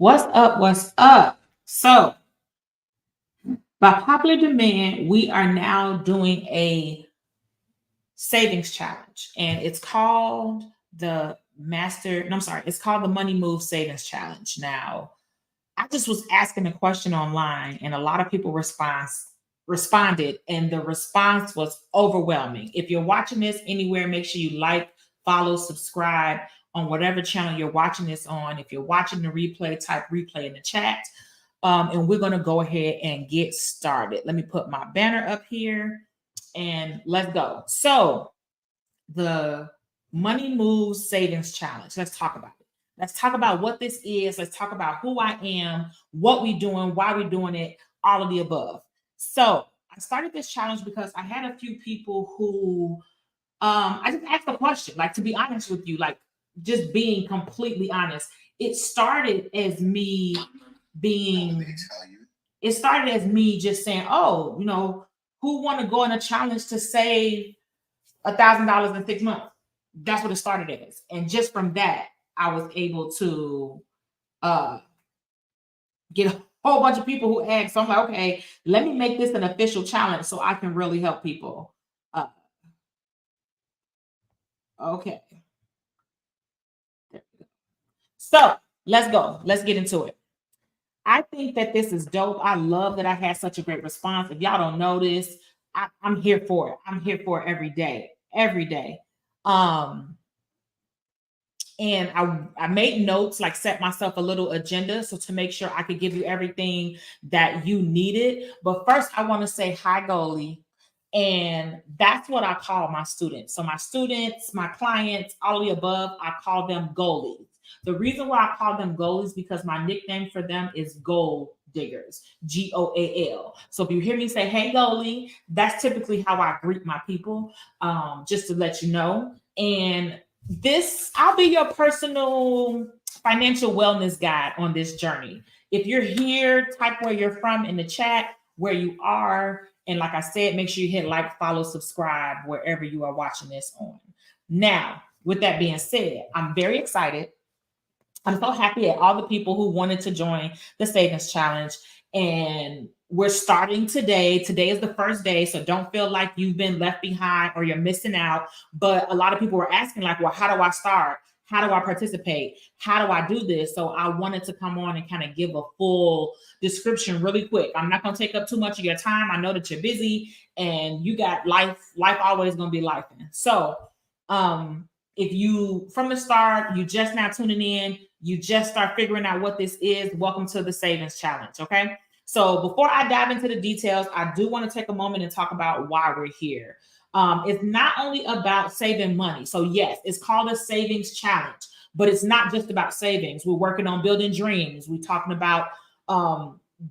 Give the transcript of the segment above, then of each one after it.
What's up? What's up? So, by popular demand, we are now doing a savings challenge, and it's called the Master. No, I'm sorry, it's called the Money Move Savings Challenge. Now, I just was asking a question online, and a lot of people responded, and the response was overwhelming. If you're watching this anywhere, make sure you like, follow, subscribe on whatever channel you're watching this on. If you're watching the replay, type replay in the chat. And we're going to go ahead and get started. Let me put my banner up here and let's go. So, the Money Moves Savings Challenge. Let's talk about it. Let's talk about what this is. Let's talk about who I am, what we doing, why we doing it, all of the above. So I started this challenge because I had a few people who I just asked a question. Like, to be honest with you, like, just being completely honest, it started as me being it started as me just saying, oh, who want to go in a challenge to save $1,000 in 6 months? That's what it started as. And just from that, I was able to uh, get a whole bunch of people who asked. So I'm like, okay, let me make this an official challenge so I can really help people. Uh, okay. So let's go. Let's get into it. I think that this is dope. I love that I had such a great response. If y'all don't know this, I'm here for it. I'm here for it every day. Every day. And I made notes, like set myself a little agenda so to make sure I could give you everything that you needed. But first, I want to say hi, Goalie. And that's what I call my students. So my students, my clients, all of the above, I call them goalies. The reason why I call them goalies because my nickname for them is Goal Diggers, Goal. So if you hear me say, hey, goalie, that's typically how I greet my people, just to let you know. And I'll be your personal financial wellness guide on this journey. If you're here, type where you're from in the chat, where you are. And like I said, make sure you hit like, follow, subscribe wherever you are watching this on. Now, with that being said, I'm very excited. I'm so happy at all the people who wanted to join the Savings Challenge. And we're starting today. Today is the first day, so don't feel like you've been left behind or you're missing out. But a lot of people were asking, like, well, how do I start? How do I participate? How do I do this? So I wanted to come on and kind of give a full description really quick. I'm not going to take up too much of your time. I know that you're busy and you got life. Life always going to be life. So if you, from the start, you just now tuning in, you just start figuring out what this is, welcome to the Savings Challenge, okay? So before I dive into the details, I do want to take a moment and talk about why we're here. It's not only about saving money. So yes, it's called a Savings Challenge, but it's not just about savings. We're working on building dreams. We're talking about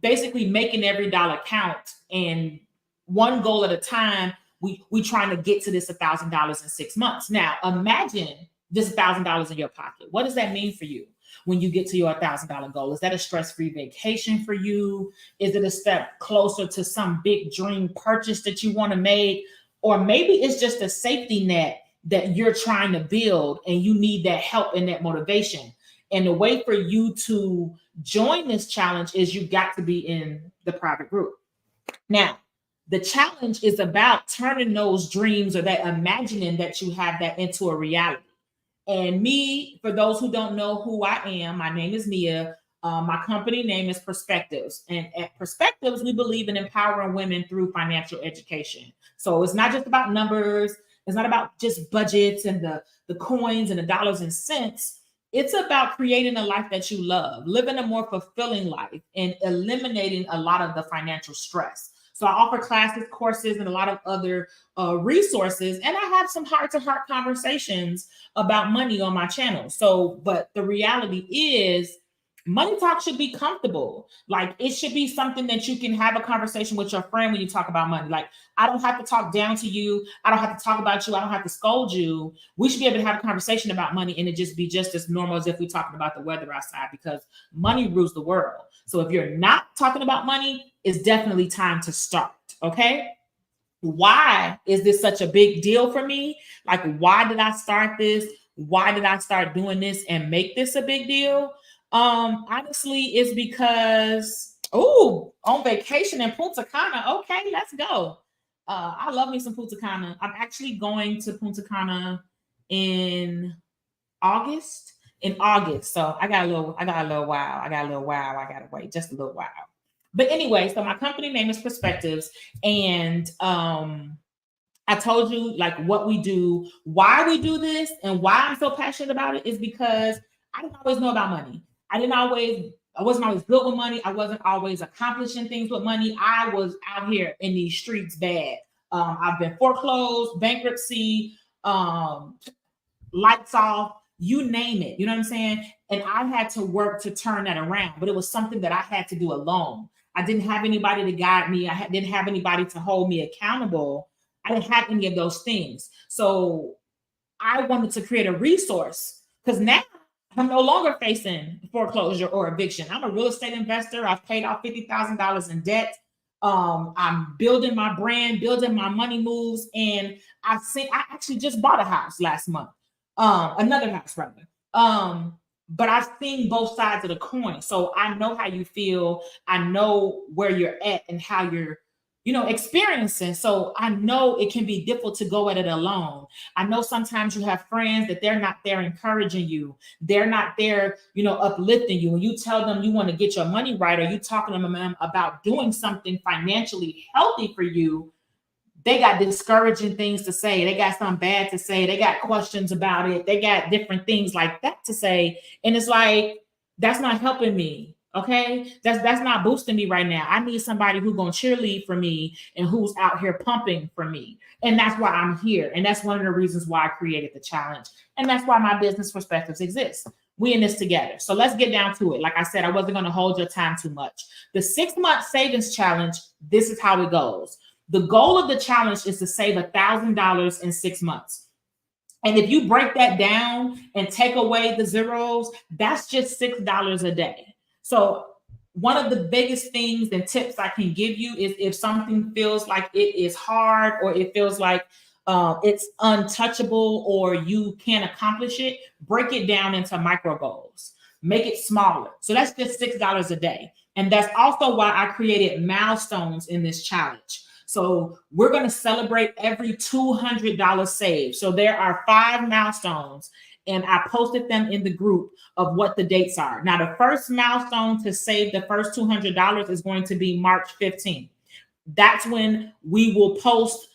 basically making every dollar count, and one goal at a time. We trying to get to this $1,000 in 6 months. Now, imagine this $1,000 in your pocket. What does that mean for you when you get to your $1,000 goal? Is that a stress-free vacation for you? Is it a step closer to some big dream purchase that you want to make? Or maybe it's just a safety net that you're trying to build and you need that help and that motivation. And the way for you to join this challenge is you got to be in the private group. Now, the challenge is about turning those dreams or that imagining that you have that into a reality. And me, for those who don't know who I am, my name is Nia. My company name is Perspectives. And at Perspectives, we believe in empowering women through financial education. So it's not just about numbers. It's not about just budgets and the coins and the dollars and cents. It's about creating a life that you love, living a more fulfilling life, and eliminating a lot of the financial stress. So I offer classes, courses, and a lot of other resources. And I have some heart-to-heart conversations about money on my channel. So, but the reality is, money talk should be comfortable. Like, it should be something that you can have a conversation with your friend when you talk about money. Like, I don't have to talk down to you. I don't have to talk about you. I don't have to scold you. We should be able to have a conversation about money and it just be just as normal as if we're talking about the weather outside, because money rules the world. So if you're not talking about money, it's definitely time to start. Okay. Why is this such a big deal for me? Like, why did I start this? Why did I start doing this and make this a big deal? Honestly, it's because on vacation in Punta Cana. Okay, let's go. I love me some Punta Cana. I'm actually going to Punta Cana in August. In August, so I got a little while. I got a little while. I gotta wait just a little while. But anyway, so my company name is Perspectives, and I told you like what we do, why we do this, and why I'm so passionate about it is because I didn't always know about money. I wasn't always good with money. I wasn't always accomplishing things with money. I was out here in these streets bad. I've been foreclosed, bankruptcy, um, lights off, you name it. You know what I'm saying? And I had to work to turn that around, but it was something that I had to do alone. I didn't have anybody to guide me. Didn't have anybody to hold me accountable. I didn't have any of those things. So I wanted to create a resource because now I'm no longer facing foreclosure or eviction. I'm a real estate investor. I've paid off $50,000 in debt. I'm building my brand, building my money moves, and I actually just bought a house last month, another house rather. But I've seen both sides of the coin, so I know how you feel. I know where you're at and how you're, experiencing. So I know it can be difficult to go at it alone. I know sometimes you have friends that they're not there encouraging you. They're not there, uplifting you. When you tell them you want to get your money right, or you talking to them about doing something financially healthy for you, they got discouraging things to say. They got something bad to say. They got questions about it. They got different things like that to say. And it's like, that's not helping me. Okay. That's not boosting me right now. I need somebody who's gonna cheerlead for me and who's out here pumping for me. And that's why I'm here. And that's one of the reasons why I created the challenge. And that's why my business Perspectives exists. We in this together. So let's get down to it. Like I said, I wasn't gonna hold your time too much. The 6-month savings challenge, this is how it goes. The goal of the challenge is to save $1,000 in 6 months. And if you break that down and take away the zeros, that's just $6 a day. So one of the biggest things and tips I can give you is if something feels like it is hard, or it feels like it's untouchable, or you can't accomplish it, break it down into micro goals. Make it smaller. So that's just $6 a day. And that's also why I created milestones in this challenge. So we're going to celebrate every $200 saved. So there are 5 milestones, and I posted them in the group of what the dates are. Now, the first milestone to save the first $200 is going to be March 15th. That's when we will post,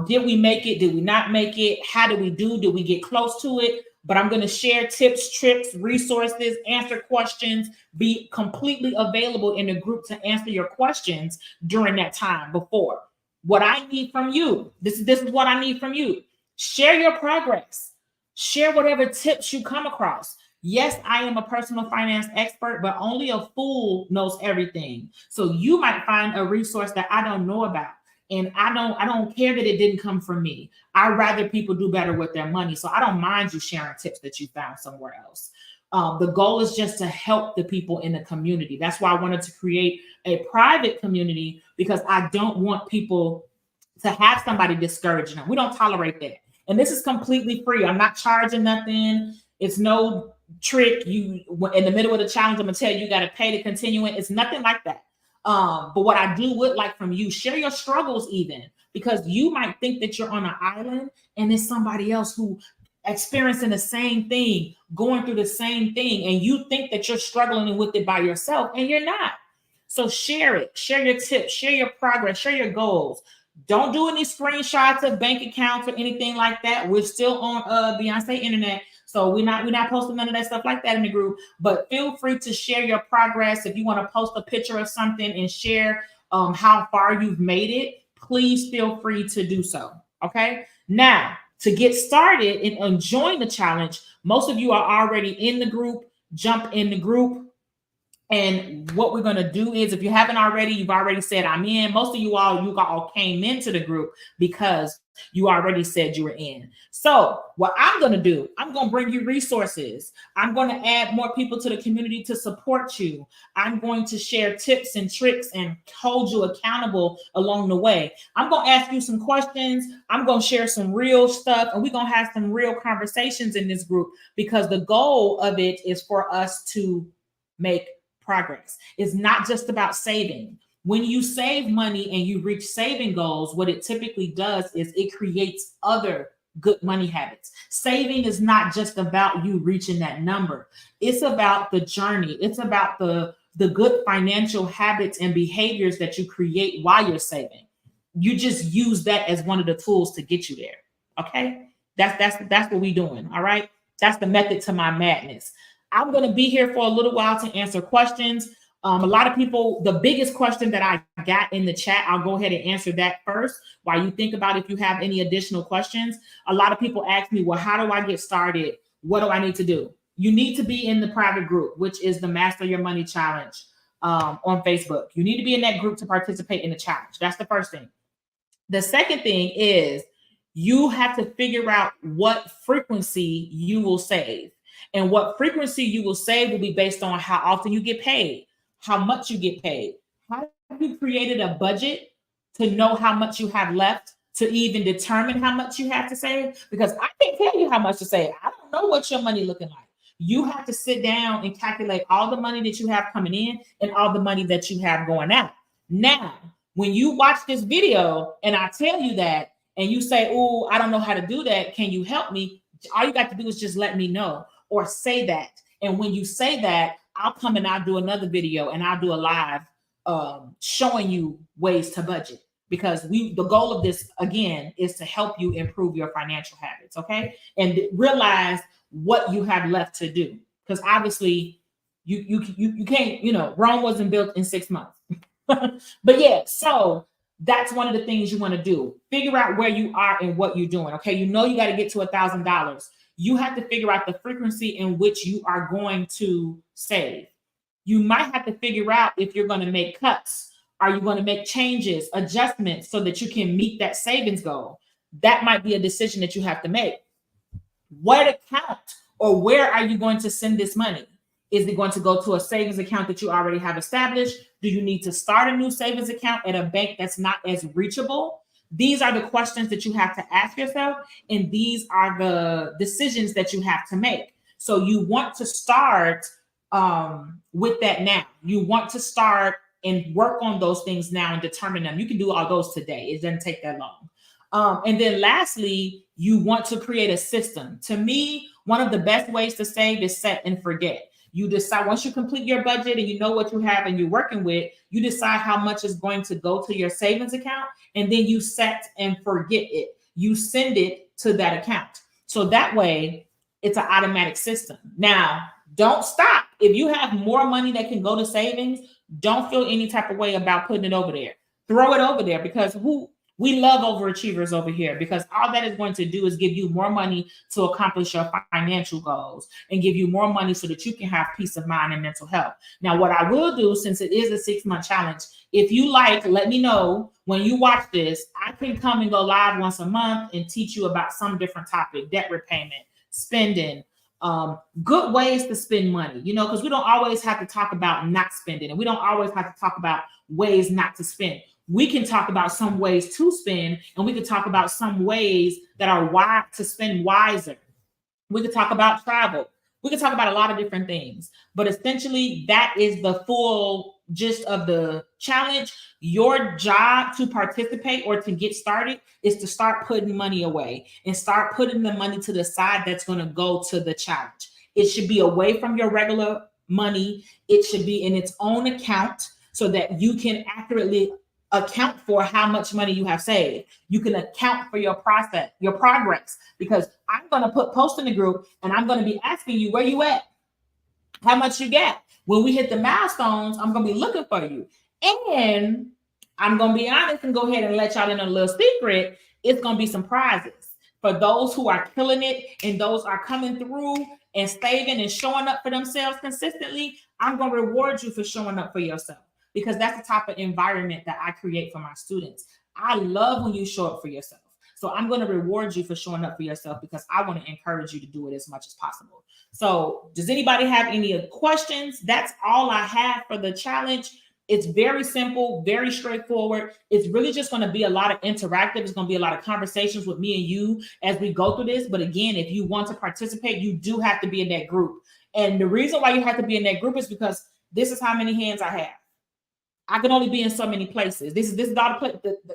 did we make it? Did we not make it? How did we do? Did we get close to it? But I'm going to share tips, tricks, resources, answer questions, be completely available in the group to answer your questions during that time before. What I need from you, this is what I need from you. Share your progress. Share whatever tips you come across. Yes, I am a personal finance expert, but only a fool knows everything. So you might find a resource that I don't know about. And I don't care that it didn't come from me. I'd rather people do better with their money. So I don't mind you sharing tips that you found somewhere else. The goal is just to help the people in the community. That's why I wanted to create a private community, because I don't want people to have somebody discouraging them. We don't tolerate that. And this is completely free. I'm not charging nothing. It's no trick. You in the middle of the challenge, I'm gonna tell you, you got to pay to continue it. It's nothing like that. But what I would like from you, share your struggles even, because you might think that you're on an island and there's somebody else who experiencing the same thing, going through the same thing, and you think that you're struggling with it by yourself, and you're not. So share it, share your tips, share your progress, share your goals. Don't do any screenshots of bank accounts or anything like that. We're still on Beyonce internet, so we're not posting none of that stuff like that in the group. But feel free to share your progress. If you want to post a picture of something and share how far you've made it, please feel free to do so. Okay. Now, to get started and join the challenge, most of you are already in the group. Jump in the group. And what we're going to do is, if you haven't already, you've already said I'm in. Most of you all came into the group because you already said you were in. So what I'm going to do, I'm going to bring you resources. I'm going to add more people to the community to support you. I'm going to share tips and tricks and hold you accountable along the way. I'm going to ask you some questions. I'm going to share some real stuff, and we're going to have some real conversations in this group, because the goal of it is for us to make progress. It's not just about saving. When you save money and you reach saving goals, what it typically does is it creates other good money habits. Saving is not just about you reaching that number. It's about the journey. It's about the good financial habits and behaviors that you create while you're saving. You just use that as one of the tools to get you there. Okay? That's what we're doing. All right. That's the method to my madness. I'm going to be here for a little while to answer questions. A lot of people, the biggest question that I got in the chat, I'll go ahead and answer that first while you think about if you have any additional questions. A lot of people ask me, well, how do I get started? What do I need to do? You need to be in the private group, which is the Master Your Money Challenge on Facebook. You need to be in that group to participate in the challenge. That's the first thing. The second thing is you have to figure out what frequency you will save. And what frequency you will save will be based on how often you get paid, how much you get paid. How have you created a budget to know how much you have left to even determine how much you have to save? Because I can't tell you how much to save. I don't know what your money looking like. You have to sit down and calculate all the money that you have coming in and all the money that you have going out. Now, when you watch this video and I tell you that, and you say, oh, I don't know how to do that, can you help me? All you got to do is just let me know or say that. And when you say that, I'll come and I'll do another video and I'll do a live showing you ways to budget, because the goal of this, again, is to help you improve your financial habits, okay? And realize what you have left to do. Because obviously you can't, Rome wasn't built in 6 months. But yeah, so that's one of the things you want to do. Figure out where you are and what you're doing. Okay, you got to get to $1,000. You have to figure out the frequency in which you are going to save. You might have to figure out if you're going to make cuts. Are you going to make changes, adjustments so that you can meet that savings goal? That might be a decision that you have to make. Where to count, or where are you going to send this money? Is it going to go to a savings account that you already have established? Do you need to start a new savings account at a bank that's not as reachable? These are the questions that you have to ask yourself, and these are the decisions that you have to make. So you want to start with that now. You want to start and work on those things now and determine them. You can do all those today. It doesn't take that long. And then lastly, you want to create a system. To me, one of the best ways to save is set and forget. You decide, once you complete your budget and you know what you have and you're working with, you decide how much is going to go to your savings account, and then you set and forget it. You send it to that account. So that way it's an automatic system. Now, don't stop. If you have more money that can go to savings, don't feel any type of way about putting it over there. Throw it over there, because we love overachievers over here, because all that is going to do is give you more money to accomplish your financial goals and give you more money so that you can have peace of mind and mental health. Now, what I will do, since it is a 6-month challenge, if you like, let me know when you watch this. I can come and go live once a month and teach you about some different topic: debt repayment, spending, good ways to spend money, because we don't always have to talk about not spending, and we don't always have to talk about ways not to spend. We can talk about some ways to spend, and we can talk about some ways that are wise to spend wiser. We could talk about travel. We could talk about a lot of different things, but essentially that is the full gist of the challenge. Your job to participate or to get started is to start putting money away and start putting the money to the side that's going to go to the challenge. It should be away from your regular money. It should be in its own account so that you can accurately account for how much money you have saved. You can account for your progress, because I'm going to post in the group and I'm going to be asking you where you at, how much you got. When we hit the milestones, I'm going to be looking for you. And I'm going to be honest and go ahead and let y'all in a little secret. It's going to be some prizes for those who are killing it and those are coming through and saving and showing up for themselves consistently. I'm going to reward you for showing up for yourself, because that's the type of environment that I create for my students. I love when you show up for yourself. So I'm going to reward you for showing up for yourself, because I want to encourage you to do it as much as possible. So does anybody have any questions? That's all I have for the challenge. It's very simple, very straightforward. It's really just going to be a lot of interactive. It's going to be a lot of conversations with me and you as we go through this. But again, if you want to participate, you do have to be in that group. And the reason why you have to be in that group is because this is how many hands I have. I can only be in so many places. This is all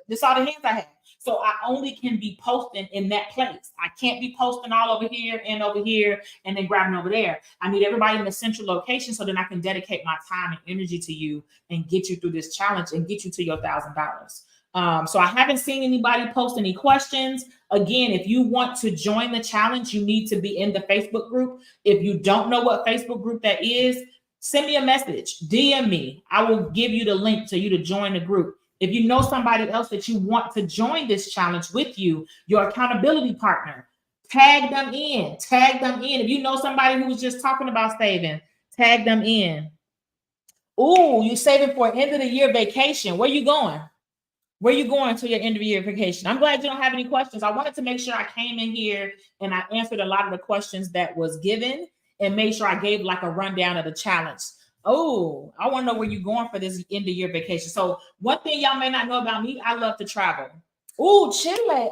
this all the hands I have. So I only can be posting in that place. I can't be posting all over here and then grabbing over there. I need everybody in the central location so then I can dedicate my time and energy to you and get you through this challenge and get you to your $1,000. So I haven't seen anybody post any questions. Again, if you want to join the challenge, you need to be in the Facebook group. If you don't know what Facebook group that is, send me a message, DM me. I will give you the link to you to join the group. If you know somebody else that you want to join this challenge with you, your accountability partner, tag them in. Tag them in. If you know somebody who was just talking about saving, tag them in. Ooh, you're saving for an end of the year vacation. Where you going? Where you going to your end of year vacation? I'm glad you don't have any questions. I wanted to make sure I came in here and I answered a lot of the questions that was given and made sure I gave like a rundown of the challenge. Oh, I want to know where you're going for this end of year vacation. So one thing y'all may not know about me, I love to travel. Oh, Chile. Okay.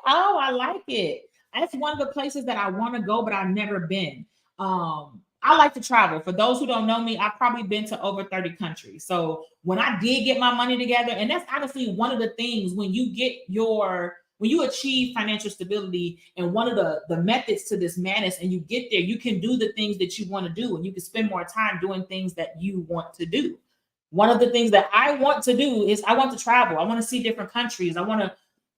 Oh, I like it. That's one of the places that I want to go, but I've never been. I like to travel. For those who don't know me, I've probably been to over 30 countries. So when I did get my money together, and that's honestly one of the things when you achieve financial stability, and one of the methods to this madness, and you get there, you can do the things that you want to do, and you can spend more time doing things that you want to do. One of the things that I want to do is I want to travel. I want to see different countries. I want to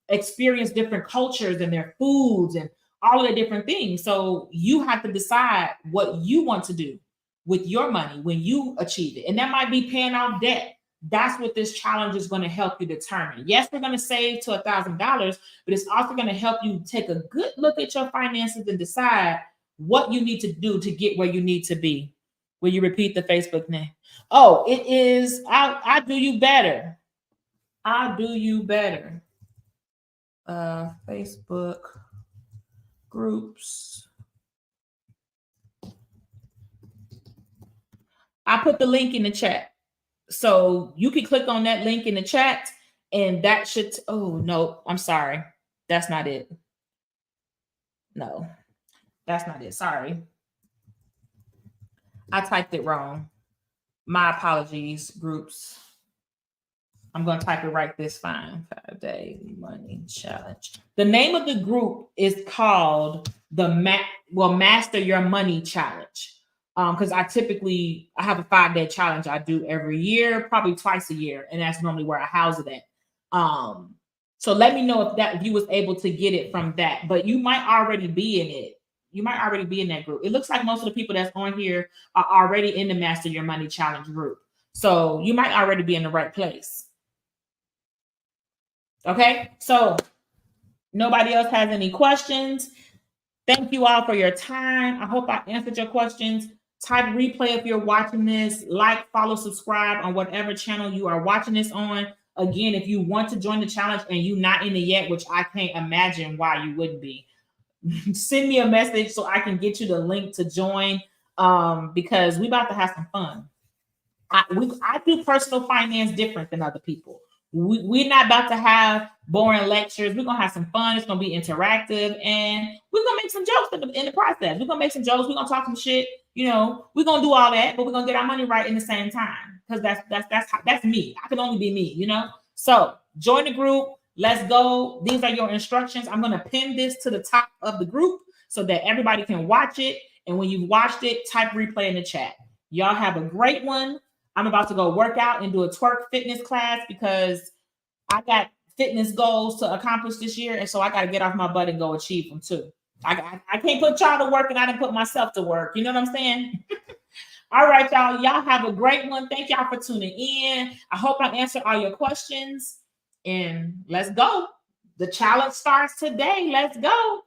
experience different cultures and their foods and all of the different things. So you have to decide what you want to do with your money when you achieve it. And that might be paying off debt. That's what this challenge is going to help you determine. Yes, we're going to save to $1,000, but it's also going to help you take a good look at your finances and decide what you need to do to get where you need to be. Will you repeat the Facebook name? Oh, it is I do you better. I do you better. Facebook groups. I put the link in the chat. So you can click on that link in the chat and that should, oh no, I'm sorry. That's not it. No, that's not it. Sorry. I typed it wrong. My apologies, groups. I'm going to type it right this time. 5-day money challenge. The name of the group is called the Master Your Money Challenge. Because I have a 5-day challenge I do every year, probably twice a year, and that's normally where I house it at. So let me know if you was able to get it from that, but you might already be in it. You might already be in that group. It looks like most of the people that's on here are already in the Master Your Money Challenge group. So you might already be in the right place. Okay, so nobody else has any questions. Thank you all for your time. I hope I answered your questions. Type replay if you're watching this. Like, follow, subscribe on whatever channel you are watching this on. Again, if you want to join the challenge and you're not in it yet, which I can't imagine why you wouldn't be, send me a message so I can get you the link to join, because we're about to have some fun. I do personal finance different than other people. We're not about to have boring lectures. We're going to have some fun. It's going to be interactive, and we're going to make some jokes in the process. We're going to make some jokes. We're going to talk some shit. You know, we're going to do all that, but we're going to get our money right in the same time, because that's me. I can only be me, you know? So join the group. Let's go. These are your instructions. I'm going to pin this to the top of the group so that everybody can watch it. And when you've watched it, type replay in the chat. Y'all have a great one. I'm about to go work out and do a twerk fitness class because I got fitness goals to accomplish this year. And so I got to get off my butt and go achieve them too. I can't put y'all to work and I didn't put myself to work. You know what I'm saying? All right, y'all. Y'all have a great one. Thank y'all for tuning in. I hope I answered all your questions. And let's go. The challenge starts today. Let's go.